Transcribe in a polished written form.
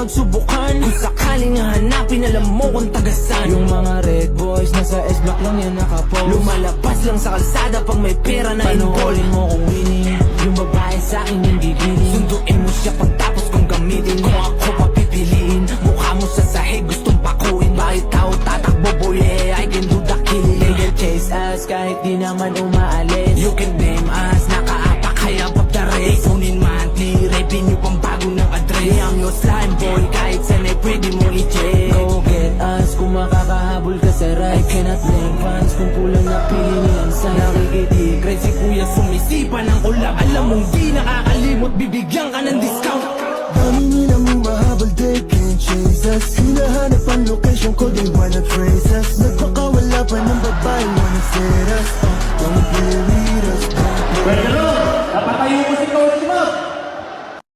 magsubukan. Kung sakaling hanapin, alam mo kung tagasan. Yung mga red boys, nasa S-block lang yan nakapost. Lumalabas lang sa kalsada pag may pera na involved. Panoorin mo kung winning, yung babae sa'kin yung gigiling. Sunduin mo siya pagtapos kong gamitin. Kung ako papipiliin, mukha mo sa sahig gustong pakuin. Bakit tao tatakbo boy, I can do the killing. They can chase us kahit di naman umaalis. You can blame us, nakaapak kaya pop the race. Kunin monthly, revenue pang bago ng address. I'm your slime boy, kahit sanay pwede mo i-check. Go get us, kung makakahabol ka sa ride. I cannot blame fans kung kulang na pili nilang sign. Nakikitigray si kuya sumisipa ng ulap. Alam mong di nakakalimot, bibigyan ka ng discount. Dami nila mong mahabol, they can't chase us. Hinahanap ang location ko, they wanna trace us. Nagpakawala pa ng babae, wanna set us